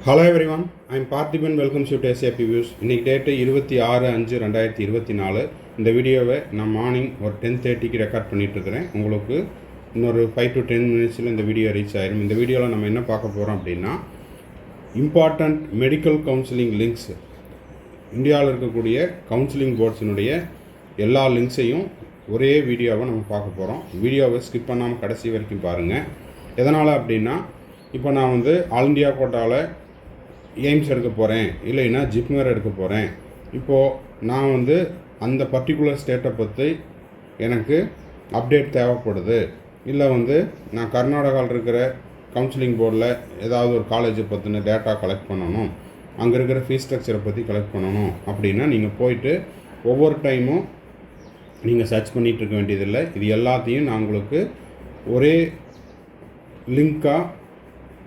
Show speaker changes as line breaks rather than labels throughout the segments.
Hello everyone, I'm Parthiban. Welcome to SAP Views. இன்றைக்கி date 26/5/2024. இந்த வீடியோவை நான் மார்னிங் ஒரு 10:30க்கு ரெக்கார்ட் பண்ணிகிட்ருக்கிறேன். உங்களுக்கு இன்னொரு 5 to 10 மினிட்ஸில் இந்த வீடியோ ரீச் ஆயிடும். இந்த வீடியோவில் நம்ம என்ன பார்க்க போகிறோம் அப்படின்னா, இம்பார்ட்டண்ட் மெடிக்கல் கவுன்சிலிங் லிங்க்ஸ், இந்தியாவில் இருக்கக்கூடிய கவுன்சிலிங் போர்ட்ஸினுடைய எல்லா லிங்க்ஸையும் ஒரே வீடியோவை நம்ம பார்க்க போகிறோம். வீடியோவை ஸ்கிப் பண்ணாமல் கடைசி வரைக்கும் பாருங்கள். எதனால் அப்படின்னா, இப்போ நான் வந்து ஆல் இண்டியா கோட்டாவில் எய்ம்ஸ் எடுக்க போகிறேன், இல்லைன்னா ஜிப்மர் எடுக்க போகிறேன். இப்போது நான் வந்து அந்த பர்டிகுலர் ஸ்டேட்டை பற்றி எனக்கு அப்டேட் தேவைப்படுது. இல்லை வந்து நான் கர்நாடகாவில் இருக்கிற கவுன்சிலிங் போர்டில் ஏதாவது ஒரு காலேஜை பற்றின டேட்டா கலெக்ட் பண்ணணும், அங்கே இருக்கிற ஃபீஸ் ஸ்ட்ரக்சரை பற்றி கலெக்ட் பண்ணணும் அப்படின்னா நீங்கள் போயிட்டு ஒவ்வொரு டைமும் நீங்கள் சர்ச் பண்ணிகிட்டு இருக்க வேண்டியதில்லை. இது எல்லாத்தையும் நான் உங்களுக்கு ஒரே லிங்க்காக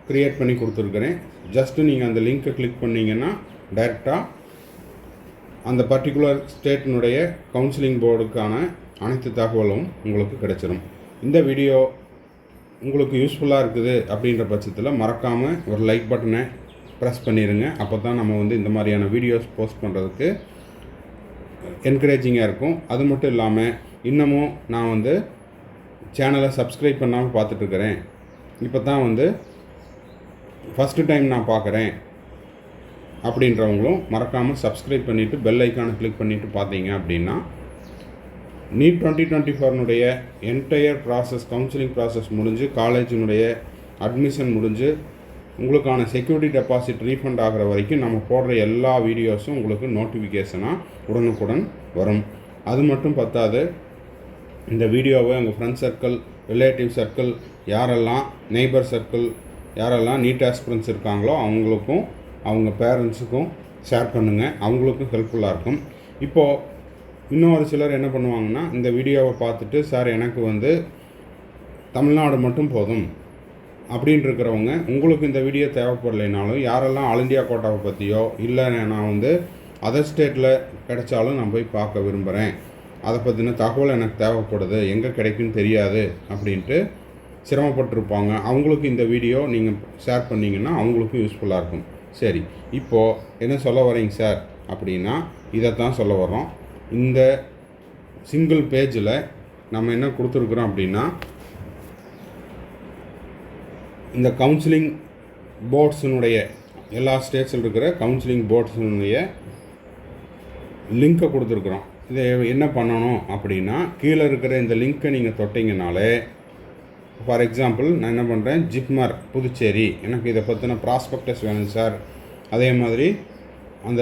க்ரியேட் பண்ணி கொடுத்துருக்குறேன். ஜஸ்ட்டு நீங்கள் அந்த லிங்க்கை கிளிக் பண்ணிங்கன்னா டைரெக்டாக அந்த பர்டிகுலர் ஸ்டேட்டினுடைய கவுன்சிலிங் போர்டுக்கான அனைத்து தகவலும் உங்களுக்கு கிடைச்சிடும். இந்த வீடியோ உங்களுக்கு யூஸ்ஃபுல்லாக இருக்குது அப்படின்ற பட்சத்தில் மறக்காமல் ஒரு லைக் பட்டனை ப்ரெஸ் பண்ணிடுங்க. அப்போ தான் நம்ம வந்து இந்த மாதிரியான வீடியோஸ் போஸ்ட் பண்ணுறதுக்கு என்கரேஜிங்காக இருக்கும். அது மட்டும் இல்லாமல் இன்னமும் நான் வந்து சேனலை சப்ஸ்கிரைப் பண்ணாமல் பார்த்துட்ருக்கிறேன், இப்போ தான் வந்து ஃபஸ்ட்டு டைம் நான் பார்க்குறேன் அப்படின்றவங்களும் மறக்காமல் சப்ஸ்கிரைப் பண்ணிவிட்டு பெல் ஐக்கானை கிளிக் பண்ணிவிட்டு பார்த்தீங்க அப்படின்னா NEET 2024 entire process, counselling process முடிஞ்சு, காலேஜினுடைய அட்மிஷன் முடிஞ்சு, உங்களுக்கான செக்யூரிட்டி டெபாசிட் ரீஃபண்ட் ஆகிற வரைக்கும் நம்ம போடுற எல்லா வீடியோஸும் உங்களுக்கு நோட்டிஃபிகேஷனாக உடனுக்குடன் வரும். அது மட்டும் பத்தாது, இந்த வீடியோவை உங்கள் ஃப்ரெண்ட் சர்க்கிள், ரிலேட்டிவ் சர்க்கிள், யாரெல்லாம் நெய்பர் சர்க்கிள், யாரெல்லாம் நீட் ஆஸ்பிரன்ஸ் இருக்காங்களோ அவங்களுக்கும் அவங்க பேரண்ட்ஸுக்கும் ஷேர் பண்ணுங்கள். அவங்களுக்கும் ஹெல்ப்ஃபுல்லாக இருக்கும். இப்போது இன்னொரு சிலர் என்ன பண்ணுவாங்கன்னா, இந்த வீடியோவை பார்த்துட்டு சார் எனக்கு வந்து தமிழ்நாடு மட்டும் போதும் அப்படின்னு இருக்கிறவங்க, உங்களுக்கு இந்த வீடியோ தேவைப்படலைனாலும் யாரெல்லாம் ஆல் இண்டியா கோட்டாவை பற்றியோ, இல்லை நான் வந்து அதர் ஸ்டேட்டில் கிடைச்சாலும் நான் போய் பார்க்க விரும்புகிறேன், அதை பற்றின தகவல் எனக்கு தேவைப்படுது, எங்கே கிடைக்குன்னு தெரியாது அப்படின்ட்டு சிரமப்பட்டிருப்பாங்க, அவங்களுக்கு இந்த வீடியோ நீங்கள் ஷேர் பண்ணிங்கன்னா அவங்களுக்கும் யூஸ்ஃபுல்லாக இருக்கும். சரி, இப்போது என்ன சொல்ல வரீங்க சார் அப்படின்னா, இதைத்தான் சொல்ல வரோம். இந்த சிங்கிள் பேஜில் நம்ம என்ன கொடுத்துருக்குறோம் அப்படின்னா, இந்த கவுன்சிலிங் போர்ட்ஸினுடைய எல்லா ஸ்டேட்ஸில் இருக்கிற கவுன்சிலிங் போர்ட்ஸினுடைய லிங்க்கை கொடுத்துருக்குறோம். இதை என்ன பண்ணணும் அப்படின்னா, கீழே இருக்கிற இந்த லிங்க்கை நீங்கள் தொட்டிங்கனாலே, ஃபார் எக்ஸாம்பிள் நான் என்ன பண்ணுறேன், ஜிப்மர் புதுச்சேரி, எனக்கு இதை பற்றின ப்ராஸ்பெக்டஸ் வேணும் சார், அதே மாதிரி அந்த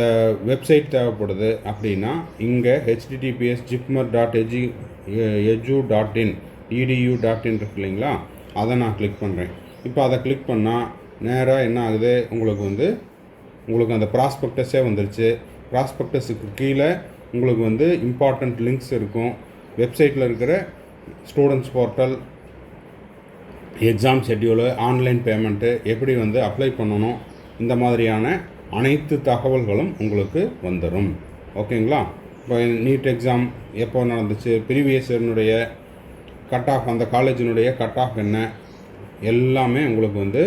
வெப்சைட் தேவைப்படுது அப்படின்னா இங்கே https://jipmer.edu.in இருக்கு இல்லைங்களா, அதை நான் கிளிக் பண்ணுறேன். இப்போ அதை கிளிக் பண்ணால் நேராக என்ன ஆகுது, உங்களுக்கு அந்த ப்ராஸ்பெக்டஸே வந்துருச்சு. ப்ராஸ்பெக்டஸுக்கு கீழே உங்களுக்கு வந்து இம்பார்ட்டண்ட் லிங்க்ஸ் இருக்கும். வெப்சைட்டில் இருக்கிற students portal, exam schedule, online payment, எப்படி வந்து அப்ளை பண்ணணும், இந்த மாதிரியான அனைத்து தகவல்களும் உங்களுக்கு வந்துடும். ஓகேங்களா? இப்போ நீட் எக்ஸாம் எப்போ நடந்துச்சு, ப்ரீவியஸ் இயர்னுடைய கட் ஆஃப், அந்த காலேஜினுடைய கட் ஆஃப் என்ன, எல்லாமே உங்களுக்கு வந்து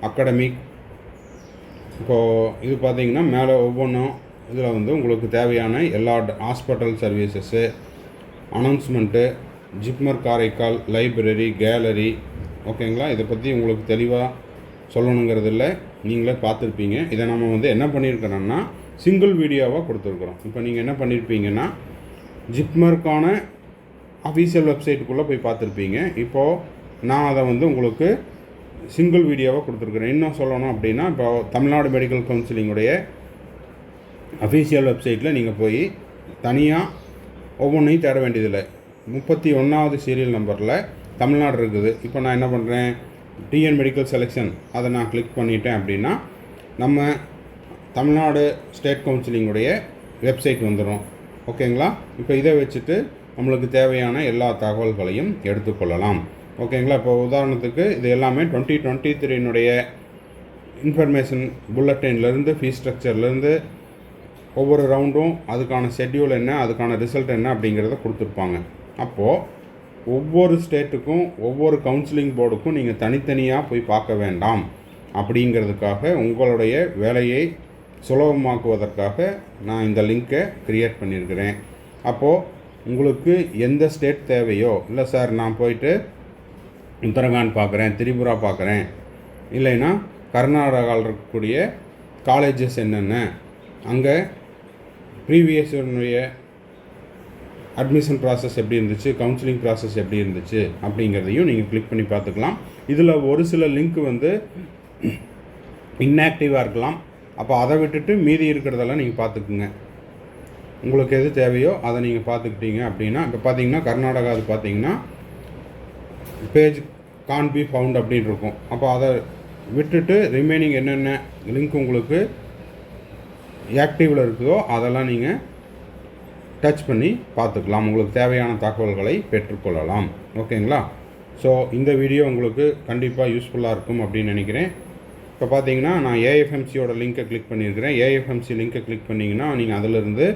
அகாடமிக். இப்போது இது பார்த்திங்கன்னா மேலே ஒவ்வொன்றும் இதில் வந்து உங்களுக்கு தேவையான எல்லா hospital services, announcement, JIPMER Karaikal library, gallery. ஓகேங்களா? இதை பற்றி உங்களுக்கு தெளிவாக சொல்லணுங்கிறது இல்லை, நீங்களே பார்த்துருப்பீங்க. இதை நம்ம வந்து என்ன பண்ணியிருக்கிறோன்னா சிங்கிள் வீடியோவாக கொடுத்துருக்குறோம். இப்போ நீங்கள் என்ன பண்ணியிருப்பீங்கன்னா, ஜிப்மருக்கான அஃபீஷியல் வெப்சைட்டுக்குள்ளே போய் பார்த்துருப்பீங்க. இப்போது நான் அதை வந்து உங்களுக்கு சிங்கிள் வீடியோவாக கொடுத்துருக்குறேன். இன்னும் சொல்லணும் அப்படின்னா, இப்போ தமிழ்நாடு மெடிக்கல் கவுன்சிலிங்குடைய அஃபீஷியல் வெப்சைட்டில் நீங்கள் போய் தனியாக ஒவ்வொன்றையும் தேட வேண்டியதில்லை. 31வது சீரியல் நம்பரில் தமிழ்நாடு இருக்குது. இப்போ நான் என்ன பண்ணுறேன், டிஎன் மெடிக்கல் செலெக்ஷன், அதை நான் கிளிக் பண்ணிட்டேன் அப்படின்னா நம்ம தமிழ்நாடு ஸ்டேட் கவுன்சிலிங்குடைய வெப்சைட் வந்துடும். ஓகேங்களா? இப்போ இதை வச்சுட்டு நம்மளுக்கு தேவையான எல்லா தகவல்களையும் எடுத்துக்கொள்ளலாம். ஓகேங்களா? இப்போ உதாரணத்துக்கு இது எல்லாமே 2023 இன்ஃபர்மேஷன் புல்லட்டின்லேருந்து, ஃபீஸ் ஸ்ட்ரக்சர்லேருந்து ஒவ்வொரு ரவுண்டும் அதுக்கான ஷெட்யூல் என்ன, அதுக்கான ரிசல்ட் என்ன அப்படிங்கிறத கொடுத்துருப்பாங்க. அப்போது ஒவ்வொரு ஸ்டேட்டுக்கும் ஒவ்வொரு கவுன்சிலிங் போர்டுக்கும் நீங்கள் தனித்தனியாக போய் பார்க்க வேண்டாம். அப்படிங்கிறதுக்காக உங்களுடைய வேலையை சுலபமாக்குவதற்காக நான் இந்த லிங்க்கை க்ரியேட் பண்ணியிருக்கிறேன். அப்போது உங்களுக்கு எந்த ஸ்டேட் தேவையோ, இல்லை சார் நான் போயிட்டு உத்தரகாண்ட் பார்க்குறேன், திரிபுரா பார்க்குறேன், இல்லைன்னா கர்நாடகாவில் இருக்கக்கூடிய காலேஜஸ் என்னென்ன, அங்கே ப்ரீவியஸுடைய அட்மிஷன் ப்ராசஸ் எப்படி இருந்துச்சு, கவுன்சிலிங் ப்ராசஸ் எப்படி இருந்துச்சு அப்படிங்கிறதையும் நீங்கள் கிளிக் பண்ணி பார்த்துக்கலாம். இதில் ஒரு சில லிங்க் வந்து இன்ஆக்டிவாக இருக்கலாம். அப்போ அதை விட்டுட்டு மீதி இருக்கிறதெல்லாம் நீங்கள் பார்த்துக்குங்க. உங்களுக்கு எது தேவையோ அதை நீங்கள் பார்த்துக்கிட்டீங்க அப்படின்னா, இப்போ பார்த்தீங்கன்னா கர்நாடகா அது பார்த்தீங்கன்னா பேஜ் கான் பி ஃபவுண்ட் அப்படின்னு இருக்கும். அப்போ அதை விட்டுட்டு ரிமைனிங் என்னென்ன லிங்க் உங்களுக்கு ஆக்டிவில் இருக்குதோ அதெல்லாம் நீங்கள் டச் பண்ணி பார்த்துக்கலாம். உங்களுக்கு தேவையான தகவல்களை பெற்றுக்கொள்ளலாம். ஓகேங்களா? ஸோ இந்த வீடியோ உங்களுக்கு கண்டிப்பாக யூஸ்ஃபுல்லாக இருக்கும் அப்படின்னு நினைக்கிறேன். இப்போ பார்த்தீங்கன்னா நான் ஏஎஃப்எம்சியோட லிங்க்கை கிளிக் பண்ணியிருக்கிறேன். ஏஎஃப்எம்சி லிங்க்கை கிளிக் பண்ணிங்கன்னா நீங்கள் அதிலிருந்து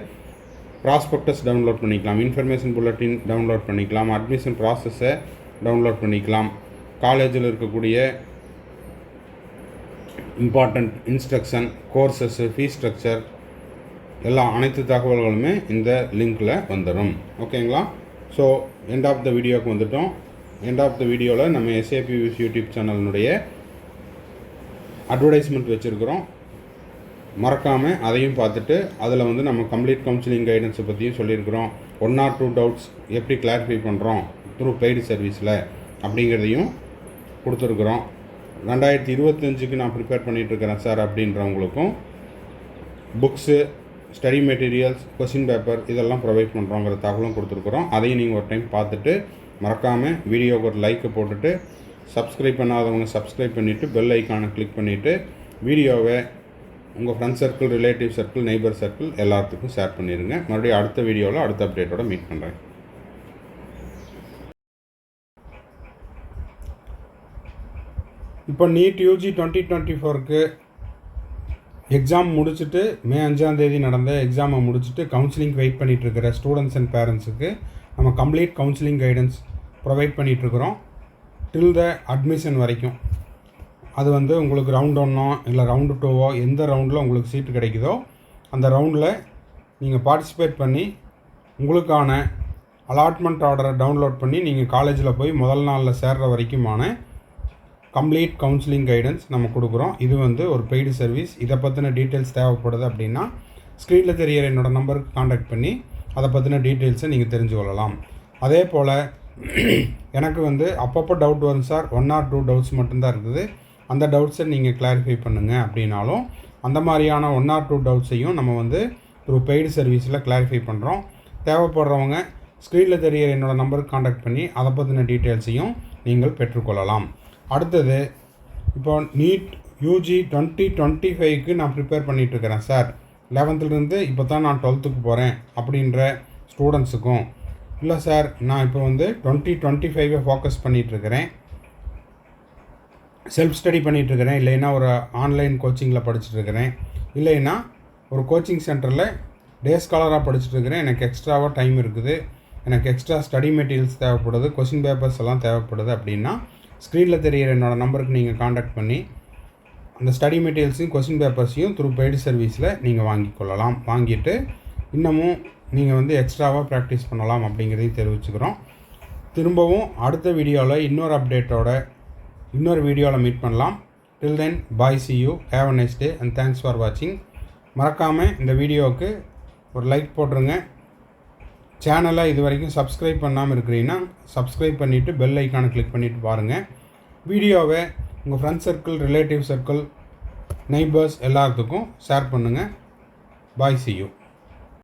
ப்ராஸ்பெக்டஸ் டவுன்லோட் பண்ணிக்கலாம், இன்ஃபர்மேஷன் புல்லட்டின் டவுன்லோட் பண்ணிக்கலாம், அட்மிஷன் ப்ராசஸை டவுன்லோட் பண்ணிக்கலாம், காலேஜில் இருக்கக்கூடிய இம்பார்ட்டண்ட் இன்ஸ்ட்ரக்ஷன், கோர்சஸ்ஸு, ஃபீஸ் ஸ்ட்ரக்சர் அனைத்து தகவல்களுமே இந்த லிங்க்கில் வந்துடும். ஓகேங்களா? ஸோ எண்ட் ஆஃப் த வீடியோவுக்கு வந்துட்டோம். எண்ட் ஆஃப் த வீடியோவில் நம்ம எஸ்ஏபி யூடியூப் சேனலினுடைய அட்வர்டைஸ்மெண்ட் வச்சுருக்கிறோம். மறக்காமல் அதையும் பார்த்துட்டு அதில் வந்து நம்ம கம்ப்ளீட் கவுன்சிலிங் கைடன்ஸை பற்றியும் சொல்லியிருக்கிறோம். 1 or 2 டவுட்ஸ் எப்படி கிளாரிஃபை பண்ணுறோம் த்ரூ பெய்டு சர்வீஸில் அப்படிங்கிறதையும் கொடுத்துருக்குறோம். 2025க்கு நான் ப்ரிப்பேர் பண்ணிகிட்ருக்கிறேன் சார் அப்படின்றவங்களுக்கும் books, study materials, question paper இதெல்லாம் ப்ரொவைட் பண்ணுறோங்கிற தகவலும் கொடுத்துருக்குறோம். அதையும் நீங்கள் ஒரு டைம் பார்த்துட்டு மறக்காமல் வீடியோவுக்கு ஒரு லைக்கை போட்டுட்டு, சப்ஸ்கிரைப் பண்ணாதவங்க சப்ஸ்கிரைப் பண்ணிவிட்டு பெல் ஐக்கானை கிளிக் பண்ணிவிட்டு வீடியோவை உங்கள் friend circle, relative circle, neighbour circle எல்லாத்துக்கும் ஷேர் பண்ணிடுங்க. மறுபடியும் அடுத்த வீடியோவில் அடுத்த அப்டேட்டோட மீட் பண்ணுறேன். இப்போ நீட் யூஜி 2024க்கு எக்ஸாம் முடிச்சுட்டு மே 5 நடந்த எக்ஸாமை முடிச்சுட்டு கவுன்சிலிங் வெயிட் பண்ணிகிட்ருக்கிற ஸ்டூடெண்ட்ஸ் அண்ட் பேரண்ட்ஸுக்கு நம்ம கம்ப்ளீட் கவுன்சிலிங் கைடன்ஸ் ப்ரொவைட் பண்ணிகிட்ருக்குறோம் டில் த அட்மிஷன் வரைக்கும். அது வந்து உங்களுக்கு ரவுண்ட் 1 இல்லை ரவுண்டு 2 எந்த ரவுண்டில் உங்களுக்கு சீட்டு கிடைக்குதோ அந்த ரவுண்டில் நீங்கள் பார்ட்டிசிபேட் பண்ணி உங்களுக்கான அலாட்மெண்ட் ஆர்டரை டவுன்லோட் பண்ணி நீங்கள் காலேஜில் போய் முதல் நாளில் சேர்கிற வரைக்குமான கம்ப்ளீட் கவுன்சிலிங் கைடன்ஸ் நம்ம கொடுக்குறோம். இது வந்து ஒரு பெய்டு சர்வீஸ். இதை பற்றின டீட்டெயில்ஸ் தேவைப்படுது அப்படின்னா ஸ்க்ரீனில் தெரிகிற என்னோடய நம்பருக்கு காண்டாக்ட் பண்ணி அதை பற்றின டீட்டெயில்ஸை நீங்கள் தெரிஞ்சு கொள்ளலாம். அதே போல் எனக்கு வந்து அப்பப்போ டவுட் வரும் சார், 1 or 2 டவுட்ஸ் மட்டும்தான் இருக்குது, அந்த டவுட்ஸை நீங்கள் கிளாரிஃபை பண்ணுங்கள் அப்படின்னாலும் அந்த மாதிரியான 1 or 2 டவுட்ஸையும் நம்ம வந்து த்ரூ பெய்டு சர்வீஸில் கிளாரிஃபை பண்ணுறோம். தேவைப்படுறவங்க ஸ்க்ரீனில் தெரிகிற என்னோடய நம்பருக்கு காண்டாக்ட் பண்ணி அதை பற்றின டீட்டெயில்ஸையும் நீங்கள் பெற்றுக்கொள்ளலாம். அடுத்தது இப்போ நீட் யூஜி 2025க்கு நான் ப்ரிப்பேர் பண்ணிகிட்ருக்கிறேன் சார், 11th இப்போ தான் நான் 12th போகிறேன் அப்படின்ற ஸ்டூடெண்ட்ஸுக்கும், இல்லை சார் நான் இப்போ வந்து 2025 ஃபோக்கஸ் பண்ணிகிட்ருக்கிறேன், செல்ஃப் ஸ்டடி பண்ணிகிட்ருக்கிறேன், இல்லைன்னா ஒரு ஆன்லைன் கோச்சிங்கில் படிச்சுட்ருக்கிறேன், இல்லைன்னா ஒரு கோச்சிங் சென்டரில் டே ஸ்காலராக படிச்சுட்ருக்கிறேன், எனக்கு எக்ஸ்ட்ராவாக டைம் இருக்குது, எனக்கு எக்ஸ்ட்ரா ஸ்டடி மெட்டீரியல்ஸ் தேவைப்படுது, கொஸ்டின் பேப்பர்ஸ் எல்லாம் தேவைப்படுது அப்படின்னா ஸ்க்ரீனில் தெரிகிற என்னோடய நம்பருக்கு நீங்கள் காண்டாக்ட் பண்ணி அந்த ஸ்டடி மெட்டீரியல்ஸையும் கொஸ்டின் பேப்பர்ஸையும் த்ரூ பெய்டு சர்வீஸில் நீங்கள் வாங்கிக்கொள்ளலாம். வாங்கிட்டு இன்னமும் நீங்கள் வந்து எக்ஸ்ட்ராவாக ப்ராக்டிஸ் பண்ணலாம் அப்படிங்கிறதையும் தெரிவிச்சுக்கிறோம். திரும்பவும் அடுத்த வீடியோவில் இன்னொரு அப்டேட்டோட இன்னொரு வீடியோவில் மீட் பண்ணலாம். Till then bye, see you, have a nice day and thanks for வாட்சிங். மறக்காமல் இந்த வீடியோவுக்கு ஒரு லைக் போட்டுருங்க. சேனலை இது வரைக்கும் சப்ஸ்கிரைப் பண்ணாமல் இருக்கிறீங்கன்னா சப்ஸ்கிரைப் பண்ணிவிட்டு பெல் ஐக்கானை கிளிக் பண்ணிவிட்டு பாருங்கள். வீடியோவை உங்கள் friend circle, relative circle, neighbours எல்லாத்துக்கும் ஷேர் பண்ணுங்கள். பாய், சி யூ.